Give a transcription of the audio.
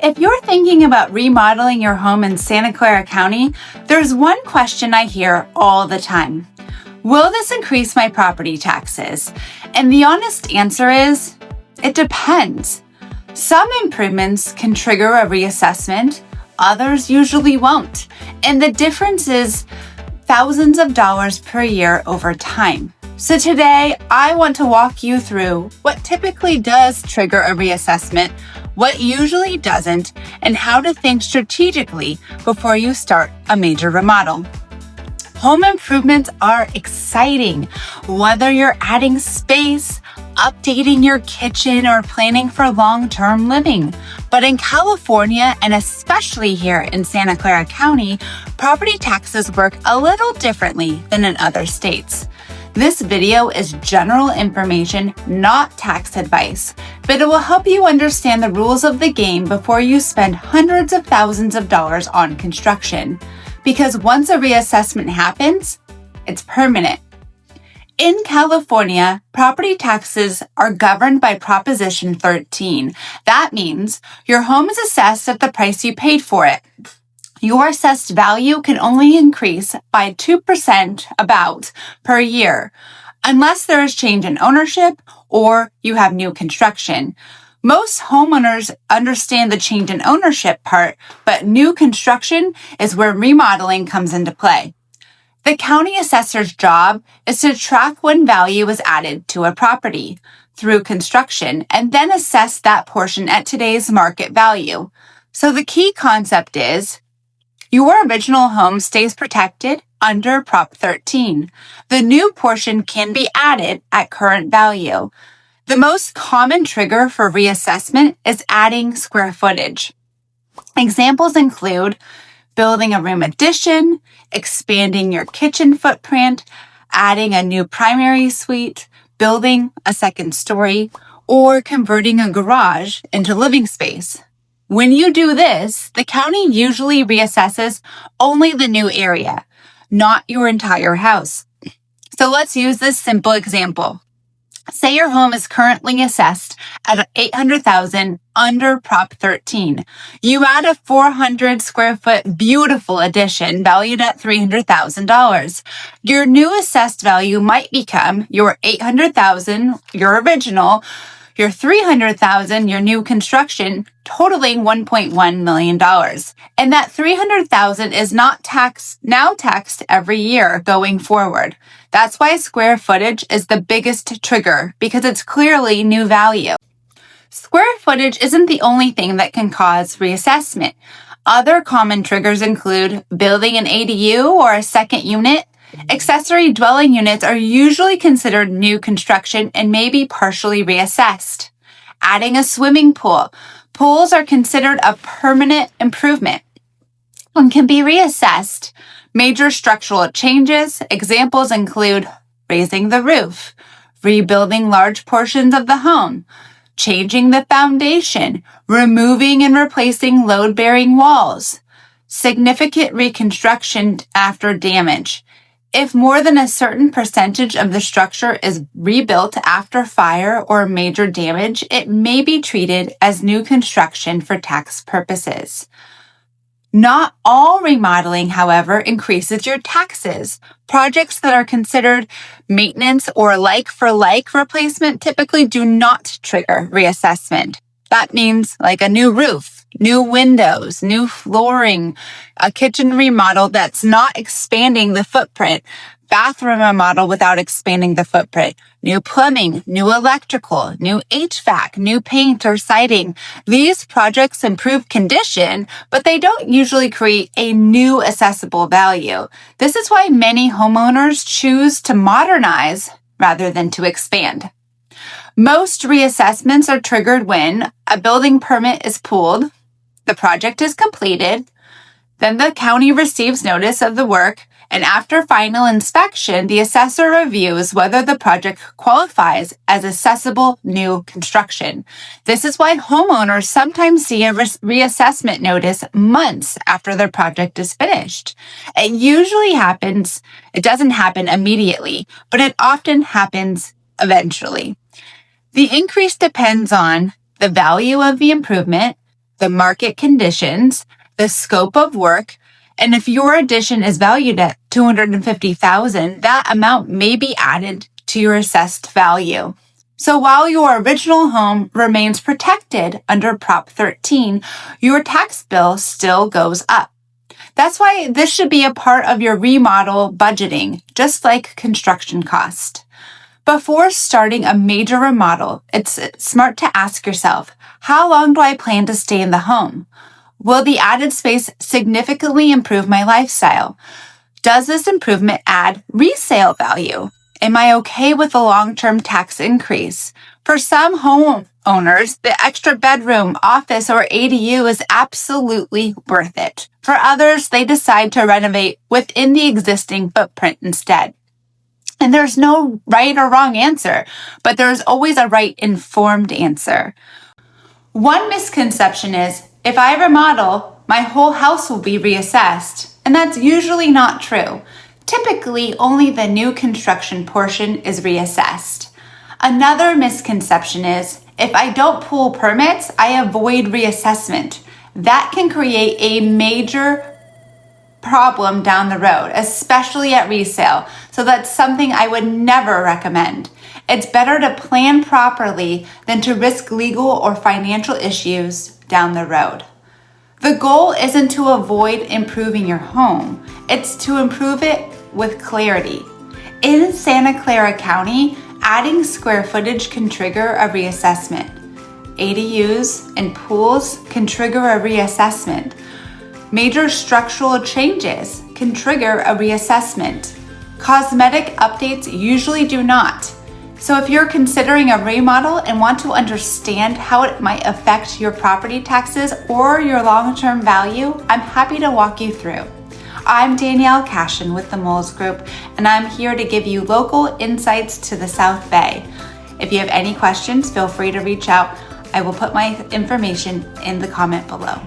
If you're thinking about remodeling your home in Santa Clara County, there's one question I hear all the time. Will this increase my property taxes? And the honest answer is, it depends. Some improvements can trigger a reassessment, others usually won't. And the difference is thousands of dollars per year over time. So today, I want to walk you through what typically does trigger a reassessment, what usually doesn't, and how to think strategically before you start a major remodel. Home improvements are exciting, whether you're adding space, updating your kitchen, or planning for long-term living. But in California, and especially here in Santa Clara County, property taxes work a little differently than in other states. This video is general information, not tax advice, but it will help you understand the rules of the game before you spend hundreds of thousands of dollars on construction. Because once a reassessment happens, it's permanent. In California, property taxes are governed by Proposition 13. That means your home is assessed at the price you paid for it. Your assessed value can only increase by 2% about per year, unless there is change in ownership or you have new construction. Most homeowners understand the change in ownership part, but new construction is where remodeling comes into play. The county assessor's job is to track when value is added to a property through construction and then assess that portion at today's market value. So the key concept is your original home stays protected under Prop 13. The new portion can be added at current value. The most common trigger for reassessment is adding square footage. Examples include building a room addition, expanding your kitchen footprint, adding a new primary suite, building a second story, or converting a garage into living space. When you do this, the county usually reassesses only the new area, not your entire house. So let's use this simple example. Say your home is currently assessed at $800,000 under Prop 13. You add a 400 square foot beautiful addition valued at $300,000. Your new assessed value might become your $800,000, your original, your $300,000, your new construction, totaling $1.1 million. And that $300,000 is not now taxed every year going forward. That's why square footage is the biggest trigger, because it's clearly new value. Square footage isn't the only thing that can cause reassessment. Other common triggers include building an ADU or a second unit. Accessory dwelling units are usually considered new construction and may be partially reassessed. Adding a swimming pool. Pools are considered a permanent improvement and can be reassessed. Major structural changes. Examples include raising the roof, rebuilding large portions of the home, changing the foundation, removing and replacing load-bearing walls, significant reconstruction after damage. If more than a certain percentage of the structure is rebuilt after fire or major damage, it may be treated as new construction for tax purposes. Not all remodeling, however, increases your taxes. Projects that are considered maintenance or like-for-like replacement typically do not trigger reassessment. That means like a new roof, new windows, new flooring, a kitchen remodel that's not expanding the footprint, bathroom remodel without expanding the footprint, new plumbing, new electrical, new HVAC, new paint or siding. These projects improve condition, but they don't usually create a new assessable value. This is why many homeowners choose to modernize rather than to expand. Most reassessments are triggered when a building permit is pulled, the project is completed, then the county receives notice of the work, and after final inspection, the assessor reviews whether the project qualifies as assessable new construction. This is why homeowners sometimes see a reassessment notice months after their project is finished. It doesn't happen immediately, but it often happens eventually. The increase depends on the value of the improvement, the market conditions, the scope of work, and if your addition is valued at $250,000, that amount may be added to your assessed value. So while your original home remains protected under Prop 13, your tax bill still goes up. That's why this should be a part of your remodel budgeting, just like construction cost. Before starting a major remodel, it's smart to ask yourself, how long do I plan to stay in the home? Will the added space significantly improve my lifestyle? Does this improvement add resale value? Am I okay with a long-term tax increase? For some homeowners, the extra bedroom, office, or ADU is absolutely worth it. For others, they decide to renovate within the existing footprint instead. And there's no right or wrong answer, but there's always a right informed answer. One misconception is, if I remodel, my whole house will be reassessed. And that's usually not true. Typically, only the new construction portion is reassessed. Another misconception is, if I don't pull permits, I avoid reassessment. That can create a major problem down the road, especially at resale. So that's something I would never recommend. It's better to plan properly than to risk legal or financial issues down the road. The goal isn't to avoid improving your home, it's to improve it with clarity. In Santa Clara County, adding square footage can trigger a reassessment. ADUs and pools can trigger a reassessment. Major structural changes can trigger a reassessment. Cosmetic updates usually do not. So if you're considering a remodel and want to understand how it might affect your property taxes or your long-term value, I'm happy to walk you through. I'm Danielle Cashen with the Moles Group, and I'm here to give you local insights to the South Bay. If you have any questions, feel free to reach out. I will put my information in the comment below.